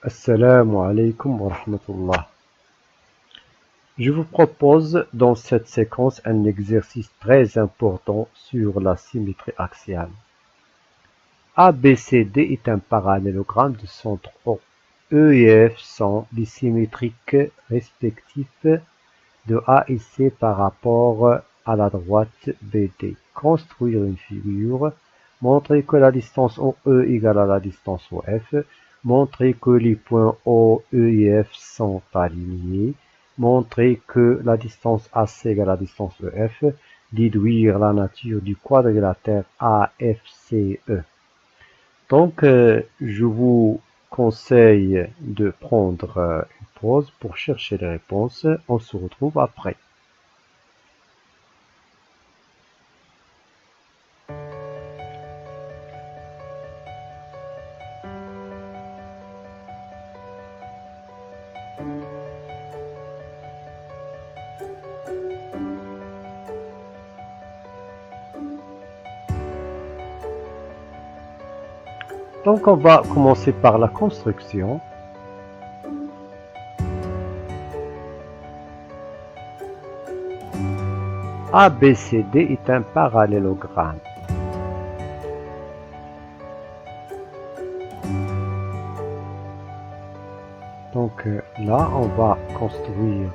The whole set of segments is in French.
Assalamu alaikum wa rahmatullah. Je vous propose dans cette séquence un exercice très important sur la symétrie axiale. ABCD est un parallélogramme de centre O. E et F sont les symétriques respectifs de A et C par rapport à la droite BD. Construire une figure. Montrer que la distance OE égale à la distance OF. Montrer que les points O, E et F sont alignés. Montrer que la distance AC égale à la distance EF. Déduire la nature du quadrilatère AFCE. Donc, je vous conseille de prendre une pause pour chercher les réponses. On se retrouve après. Donc, on va commencer par la construction. ABCD est un parallélogramme. Donc là, on va construire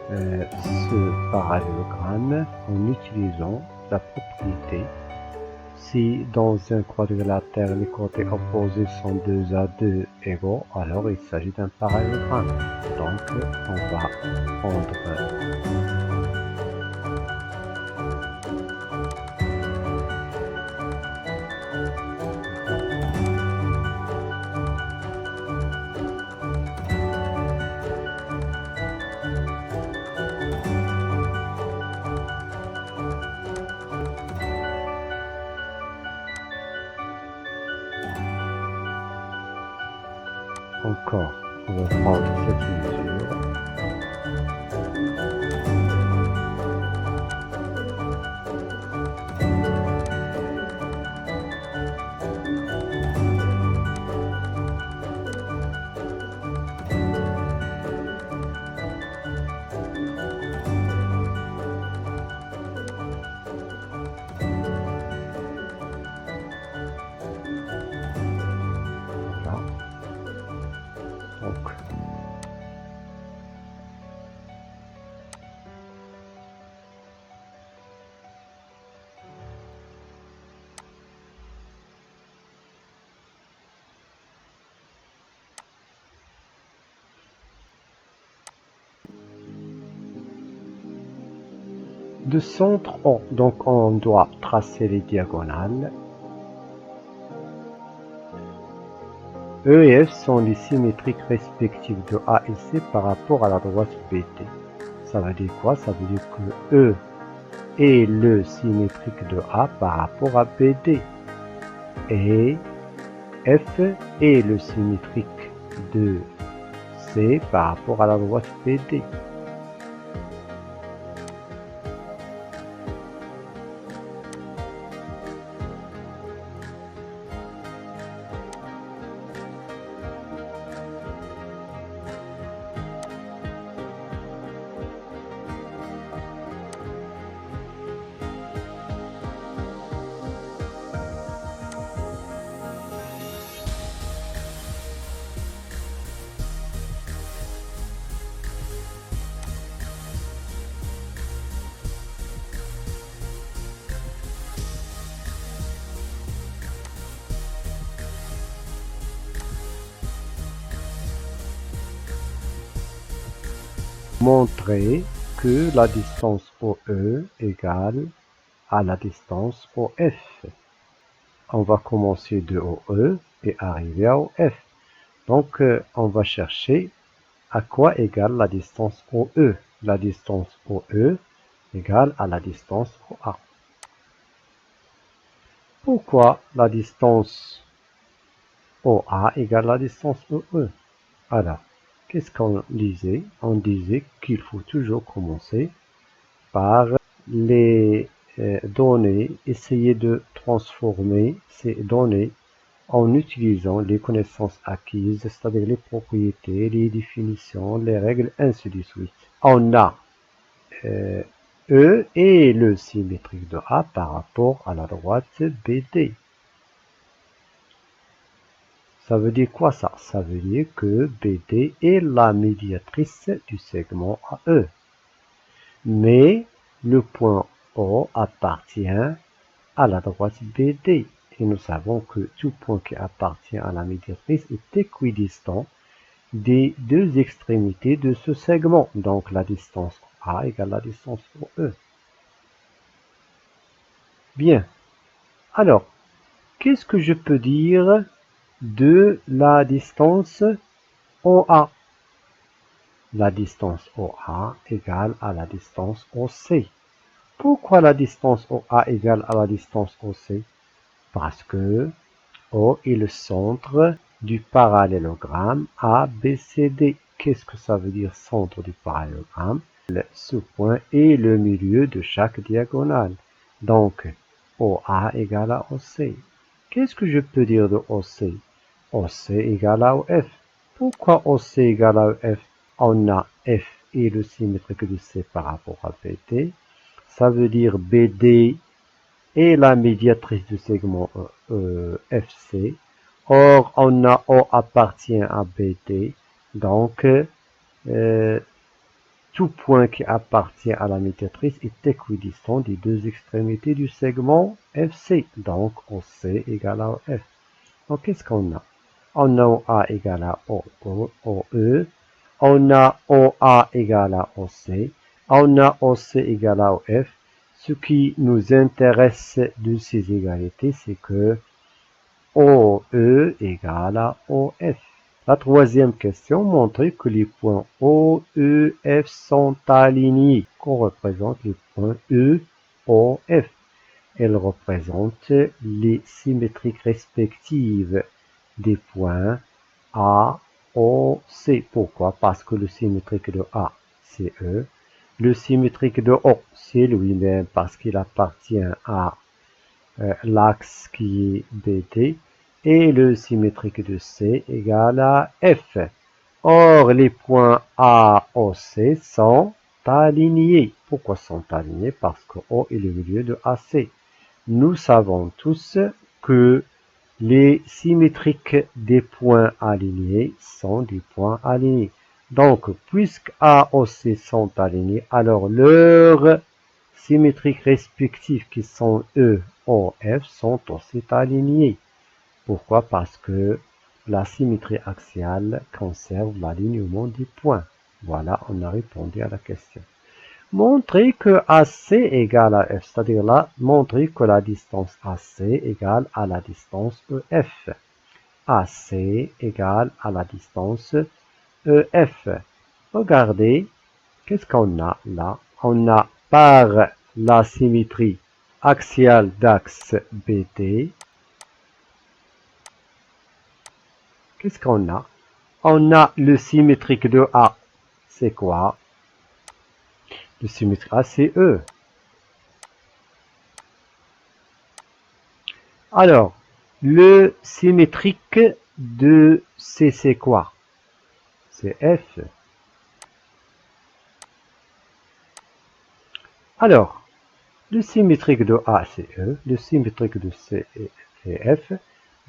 ce parallélogramme en utilisant la propriété. Si dans un quadrilatère les côtés opposés sont 2 à 2 égaux, alors il s'agit d'un parallélogramme. Donc on va prendre encore, on va prendre cette mesure. Voilà. Donc, de centre O, donc on doit tracer les diagonales. E et F sont les symétriques respectives de A et C par rapport à la droite BD. Ça veut dire quoi? Ça veut dire que E est le symétrique de A par rapport à BD. Et F est le symétrique de C par rapport à la droite BD. Montrer que la distance OE égale à la distance OF. On va commencer de OE et arriver à OF. Donc, on va chercher à quoi égale la distance OE. La distance OE égale à la distance OA. Pourquoi la distance OA égale la distance OE? Alors, qu'est-ce qu'on disait? On disait qu'il faut toujours commencer par les données, essayer de transformer ces données en utilisant les connaissances acquises, c'est-à-dire les propriétés, les définitions, les règles, ainsi de suite. On a E et le symétrique de A par rapport à la droite BD. Ça veut dire quoi ça? Ça veut dire que BD est la médiatrice du segment AE. Mais le point O appartient à la droite BD. Et nous savons que tout point qui appartient à la médiatrice est équidistant des deux extrémités de ce segment. Donc la distance A égale la distance OE. Bien. Alors, qu'est-ce que je peux dire de la distance OA? La distance OA égale à la distance OC. Pourquoi la distance OA égale à la distance OC? Parce que O est le centre du parallélogramme ABCD. Qu'est-ce que ça veut dire centre du parallélogramme? Ce point est le milieu de chaque diagonale. Donc, OA égale à OC. Qu'est-ce que je peux dire de OC? OC égale à OF. Pourquoi OC égale à OF? On a F et le symétrique de C par rapport à BD. Ça veut dire BD est la médiatrice du segment FC. Or, on a O appartient à BD. Donc, tout point qui appartient à la médiatrice est équidistant des deux extrémités du segment FC. Donc, OC égale à OF. Donc, qu'est-ce qu'on a? On a OA égale à OE. On a OA égale à OC. On a OC égale à OF. Ce qui nous intéresse de ces égalités, c'est que OE égale à OF. La troisième question montre que les points O, E, F sont alignés. Qu'on représente les points E, O, F. Elles représentent les symétriques respectives des points A, O, C. Pourquoi? Parce que le symétrique de A, c'est E. Le symétrique de O, c'est lui-même parce qu'il appartient à l'axe qui est BD. Et le symétrique de C égale à F. Or, les points A, O, C sont alignés. Pourquoi sont alignés? Parce que O est le milieu de AC. Nous savons tous que les symétriques des points alignés sont des points alignés. Donc, puisque A, O, C sont alignés, alors leurs symétriques respectifs qui sont E, O, F sont aussi alignés. Pourquoi? Parce que la symétrie axiale conserve l'alignement des points. Voilà, on a répondu à la question. Montrer que AC égale à F, c'est-à-dire là, montrer que la distance AC égale à la distance EF. AC égale à la distance EF. Regardez, qu'est-ce qu'on a là? On a par la symétrie axiale d'axe BD, qu'est-ce qu'on a? On a le symétrique de A. C'est quoi? Le symétrique A, c'est E. Alors, le symétrique de C, c'est quoi? C'est F. Alors, le symétrique de A, c'est E. Le symétrique de C, c'est F.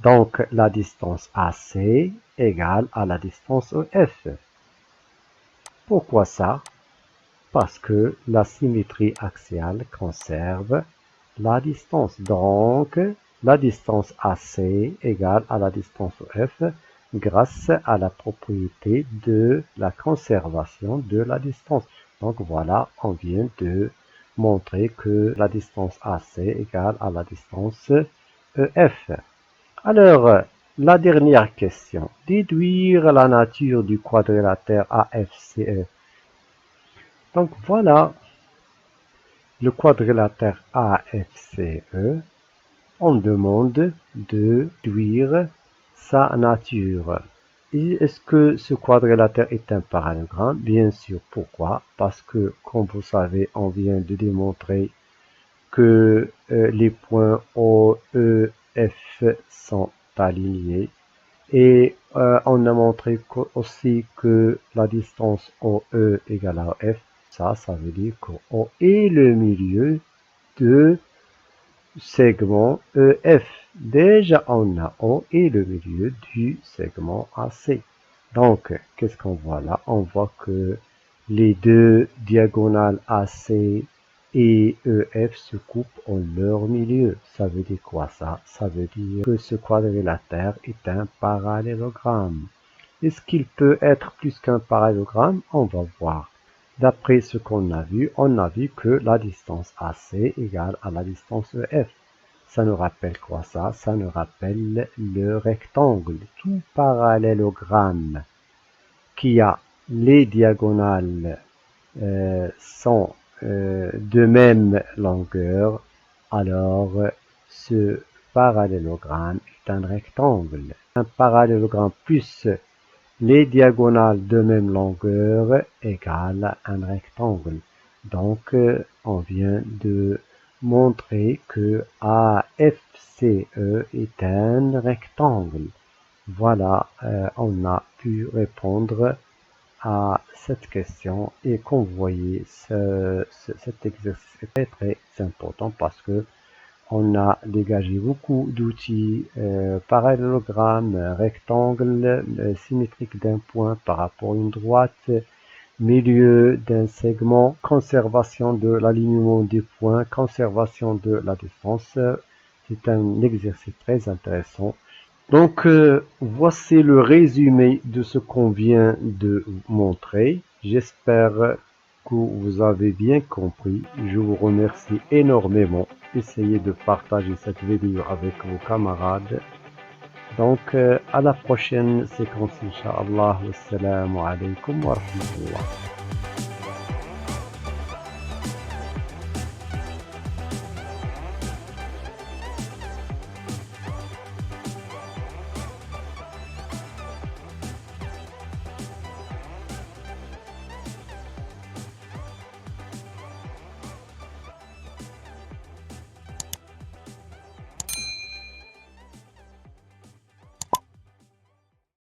Donc, la distance AC égale à la distance EF. Pourquoi ça? Parce que la symétrie axiale conserve la distance. Donc, la distance AC égale à la distance EF grâce à la propriété de la conservation de la distance. Donc voilà, on vient de montrer que la distance AC égale à la distance EF. Alors, la dernière question. Déduire la nature du quadrilatère AFCE. Donc voilà, le quadrilatère AFCE, on demande de déduire sa nature. Et est-ce que ce quadrilatère est un parallélogramme? Bien sûr. Pourquoi? Parce que, comme vous savez, on vient de démontrer que les points O, E, F sont alignés. Et on a montré aussi que la distance OE égale à F. Ça veut dire que O est le milieu de segment EF. Déjà, on a O est le milieu du segment AC. Donc, qu'est-ce qu'on voit là? On voit que les deux diagonales AC et EF se coupent en leur milieu. Ça veut dire quoi ça? Ça veut dire que ce quadrilatère est un parallélogramme. Est-ce qu'il peut être plus qu'un parallélogramme? On va voir. D'après ce qu'on a vu, on a vu que la distance AC égale à la distance EF. Ça nous rappelle quoi ça? Ça nous rappelle le rectangle. Tout parallélogramme qui a les diagonales sont de même longueur, alors ce parallélogramme est un rectangle. Un parallélogramme plus les diagonales de même longueur égale un rectangle. Donc, on vient de montrer que AFCE est un rectangle. Voilà, on a pu répondre à cette question et comme vous voyez, cet exercice est très très important parce que on a dégagé beaucoup d'outils, parallélogramme, rectangle, symétrique d'un point par rapport à une droite, milieu d'un segment, conservation de l'alignement des points, conservation de la distance. C'est un exercice très intéressant. Donc, voici le résumé de ce qu'on vient de montrer. J'espère que vous avez bien compris. Je vous remercie énormément. Essayez de partager cette vidéo avec vos camarades. Donc, à la prochaine séquence, Inch'Allah. Wassalamu alaikum wa rahmatullah.